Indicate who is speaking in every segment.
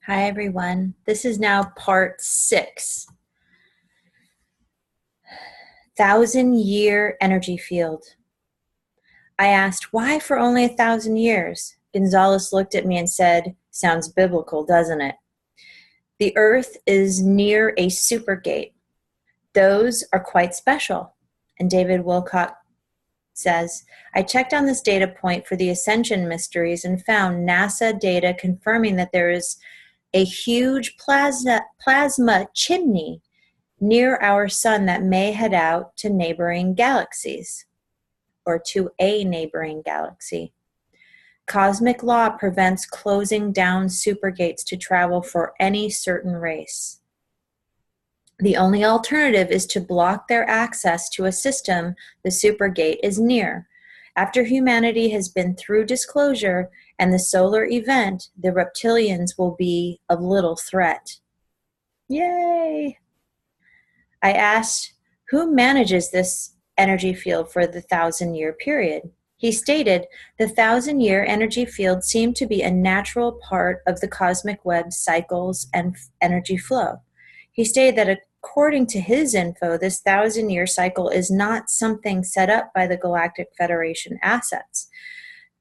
Speaker 1: Hi, everyone. This is now part 6, 1,000-year energy field. I asked, why for only 1,000 years? Gonzalez looked at me and said, sounds biblical, doesn't it? The Earth is near a supergate. Those are quite special. And David Wilcock says, I checked on this data point for the Ascension mysteries and found NASA data confirming that there is a huge plasma chimney near our sun that may head out to neighboring galaxies or to a neighboring galaxy. Cosmic law prevents closing down supergates to travel for any certain race. The only alternative is to block their access to a system the supergate is near. After humanity has been through disclosure and the solar event, the reptilians will be of little threat. Yay! I asked, who manages this energy field for the 1,000-year period? He stated, the 1,000-year energy field seemed to be a natural part of the cosmic web's cycles and energy flow. He stated that according to his info, this 1,000-year cycle is not something set up by the Galactic Federation assets.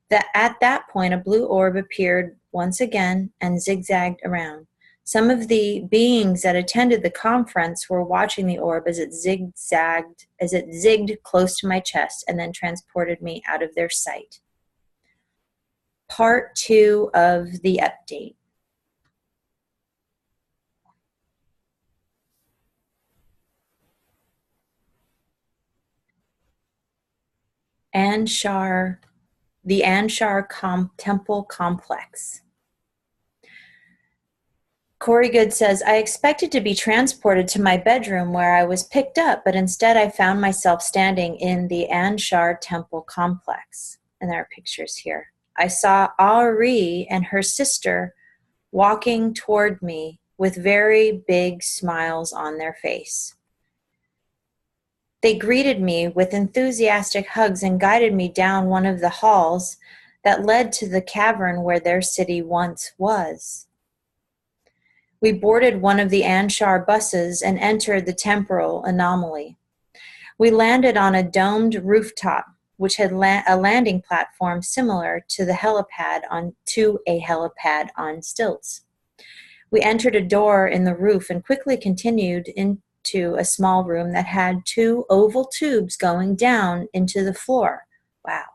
Speaker 1: That at that point, a blue orb appeared once again and zigzagged around. Some of the beings that attended the conference were watching the orb as it zigged close to my chest and then transported me out of their sight. Part 2 of the update. The Anshar Temple Complex. Corey Goode says, I expected to be transported to my bedroom where I was picked up, but instead I found myself standing in the Anshar Temple Complex. And there are pictures here. I saw Ari and her sister walking toward me with very big smiles on their face. They greeted me with enthusiastic hugs and guided me down one of the halls that led to the cavern where their city once was. We boarded one of the Anshar buses and entered the temporal anomaly. We landed on a domed rooftop, which had a landing platform similar to a helipad on stilts. We entered a door in the roof and quickly continued into a small room that had 2 oval tubes going down into the floor. Wow.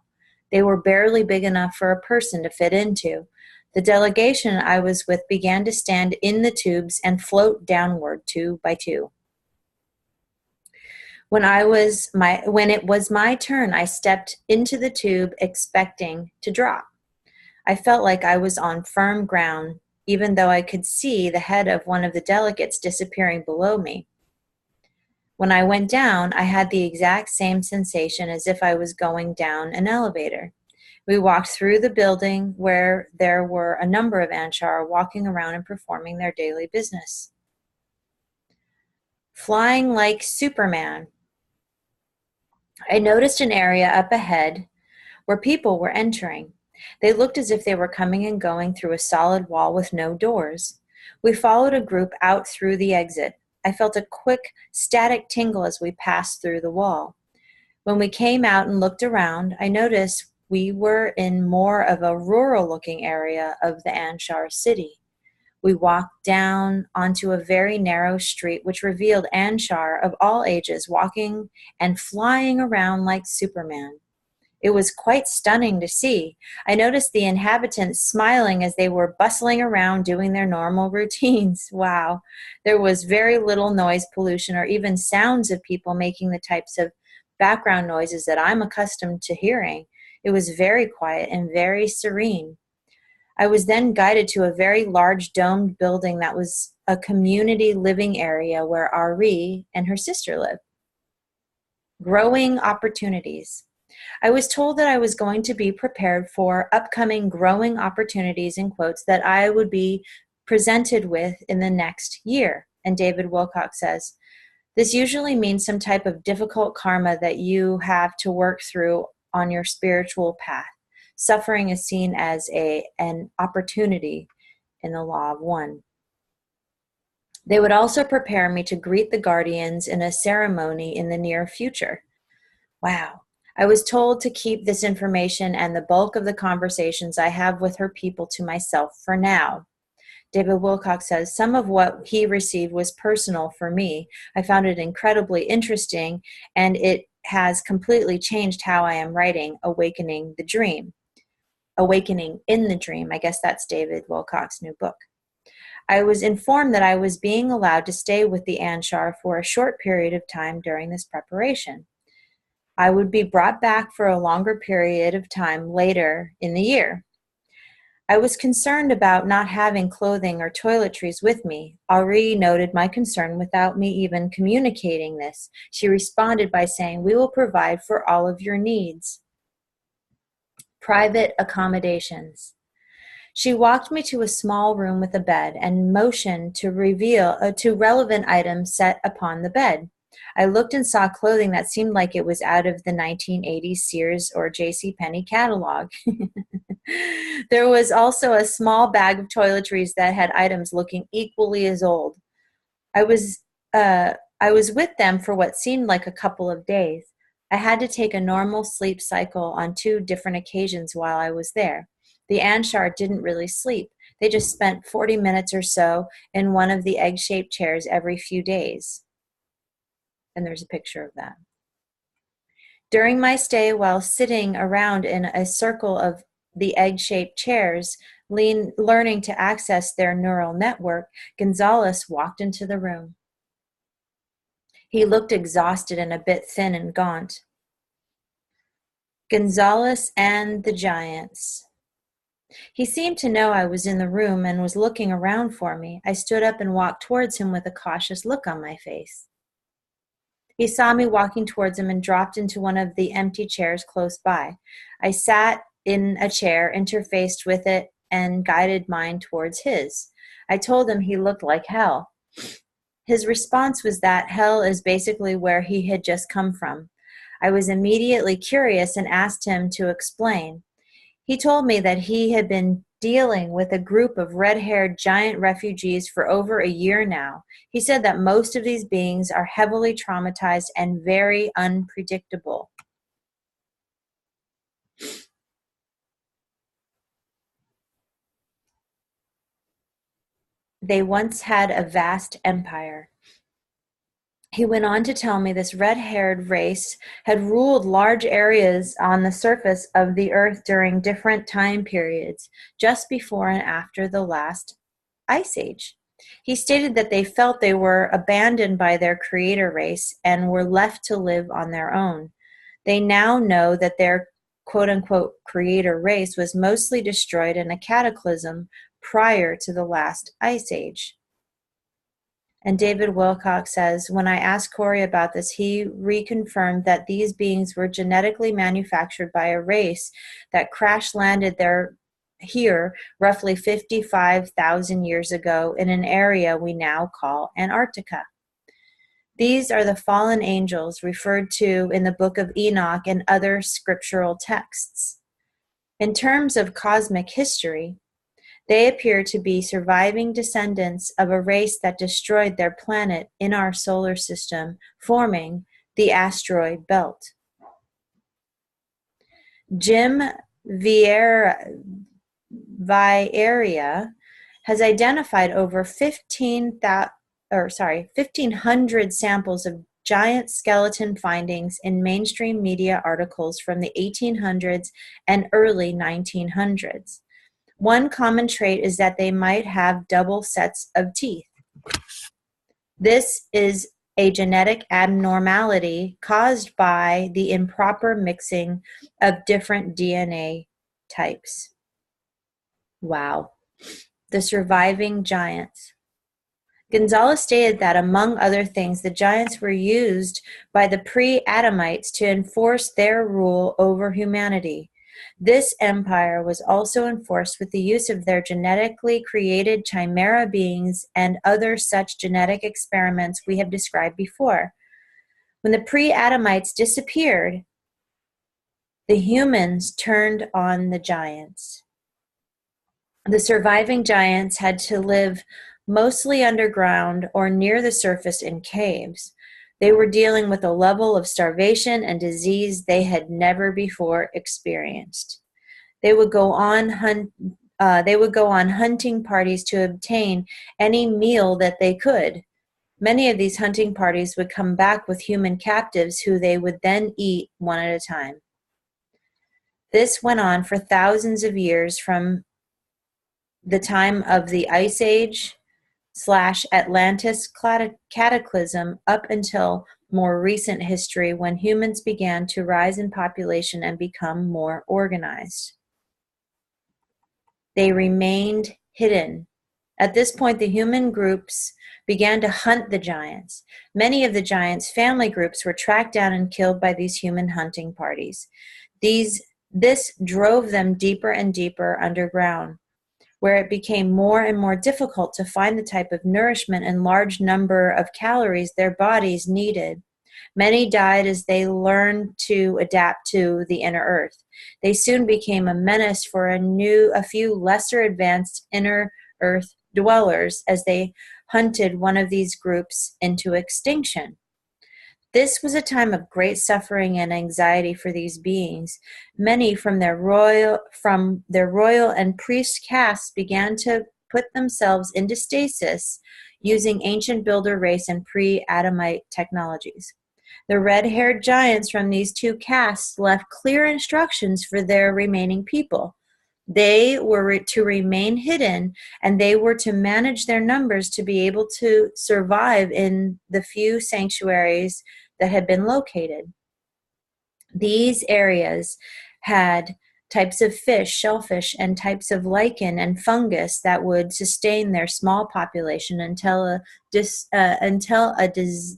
Speaker 1: They were barely big enough for a person to fit into. The delegation I was with began to stand in the tubes and float downward 2 by 2. When it was my turn, I stepped into the tube expecting to drop. I felt like I was on firm ground, even though I could see the head of one of the delegates disappearing below me. When I went down, I had the exact same sensation as if I was going down an elevator. We walked through the building where there were a number of Anshar walking around and performing their daily business. Flying like Superman. I noticed an area up ahead where people were entering. They looked as if they were coming and going through a solid wall with no doors. We followed a group out through the exit. I felt a quick, static tingle as we passed through the wall. When we came out and looked around, I noticed we were in more of a rural-looking area of the Anshar city. We walked down onto a very narrow street which revealed Anshar of all ages walking and flying around like Superman. It was quite stunning to see. I noticed the inhabitants smiling as they were bustling around doing their normal routines. Wow. There was very little noise pollution or even sounds of people making the types of background noises that I'm accustomed to hearing. It was very quiet and very serene. I was then guided to a very large domed building that was a community living area where Ari and her sister lived. Growing opportunities. I was told that I was going to be prepared for upcoming growing opportunities, in quotes, that I would be presented with in the next year. And David Wilcock says, this usually means some type of difficult karma that you have to work through on your spiritual path. Suffering is seen as an opportunity in the Law of One. They would also prepare me to greet the guardians in a ceremony in the near future. Wow. I was told to keep this information and the bulk of the conversations I have with her people to myself for now. David Wilcock says, some of what he received was personal for me. I found it incredibly interesting, and it has completely changed how I am writing Awakening the Dream. Awakening in the Dream. I guess that's David Wilcock's new book. I was informed that I was being allowed to stay with the Anshar for a short period of time during this preparation. I would be brought back for a longer period of time later in the year. I was concerned about not having clothing or toiletries with me. Henri noted my concern without me even communicating this. She responded by saying, "We will provide for all of your needs." Private accommodations. She walked me to a small room with a bed and motioned to reveal to relevant items set upon the bed. I looked and saw clothing that seemed like it was out of the 1980s Sears or JCPenney catalog. There was also a small bag of toiletries that had items looking equally as old. I was with them for what seemed like a couple of days. I had to take a normal sleep cycle on 2 different occasions while I was there. The Anshar didn't really sleep. They just spent 40 minutes or so in one of the egg-shaped chairs every few days. And there's a picture of that. During my stay, while sitting around in a circle of the egg-shaped chairs, learning to access their neural network, Gonzalez walked into the room. He looked exhausted and a bit thin and gaunt. Gonzalez and the Giants. He seemed to know I was in the room and was looking around for me. I stood up and walked towards him with a cautious look on my face. He saw me walking towards him and dropped into one of the empty chairs close by. I sat in a chair, interfaced with it, and guided mine towards his. I told him he looked like hell. His response was that hell is basically where he had just come from. I was immediately curious and asked him to explain. He told me that he had been dealing with a group of red-haired giant refugees for over a year now. He said that most of these beings are heavily traumatized and very unpredictable. They once had a vast empire. He went on to tell me this red-haired race had ruled large areas on the surface of the earth during different time periods, just before and after the last ice age. He stated that they felt they were abandoned by their creator race and were left to live on their own. They now know that their quote-unquote creator race was mostly destroyed in a cataclysm prior to the last ice age. And David Wilcock says, when I asked Corey about this, he reconfirmed that these beings were genetically manufactured by a race that crash-landed here roughly 55,000 years ago in an area we now call Antarctica. These are the fallen angels referred to in the Book of Enoch and other scriptural texts. In terms of cosmic history, they appear to be surviving descendants of a race that destroyed their planet in our solar system, forming the asteroid belt. Jim Vieira has identified over 1,500 samples of giant skeleton findings in mainstream media articles from the 1800s and early 1900s. One common trait is that they might have double sets of teeth. This is a genetic abnormality caused by the improper mixing of different DNA types. Wow. The surviving giants. Gonzalez stated that, among other things, the giants were used by the pre-Adamites to enforce their rule over humanity. This empire was also enforced with the use of their genetically created chimera beings and other such genetic experiments we have described before. When the pre-Adamites disappeared, the humans turned on the giants. The surviving giants had to live mostly underground or near the surface in caves. They were dealing with a level of starvation and disease they had never before experienced. They would go on hunting parties to obtain any meal that they could. Many of these hunting parties would come back with human captives who they would then eat one at a time. This went on for thousands of years from the time of the Ice Age / Atlantis cataclysm up until more recent history when humans began to rise in population and become more organized. They remained hidden. At this point, the human groups began to hunt the giants. Many of the giants' family groups were tracked down and killed by these human hunting parties. This drove them deeper and deeper underground, where it became more and more difficult to find the type of nourishment and large number of calories their bodies needed. Many died as they learned to adapt to the inner earth. They soon became a menace for a few lesser advanced inner earth dwellers as they hunted one of these groups into extinction. This was a time of great suffering and anxiety for these beings. Many from their royal and priest castes began to put themselves into stasis using ancient builder race and pre-Adamite technologies. The red-haired giants from these two castes left clear instructions for their remaining people. They were to remain hidden, and they were to manage their numbers to be able to survive in the few sanctuaries that had been located. These areas had types of fish, shellfish, and types of lichen and fungus that would sustain their small population until a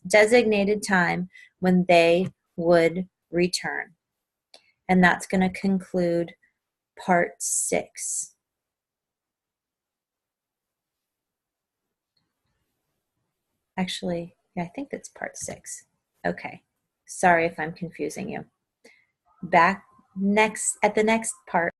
Speaker 1: designated time when they would return. And that's going to conclude part 6. Actually, yeah, I think that's part 6. Okay. Sorry if I'm confusing you. Back at the next part.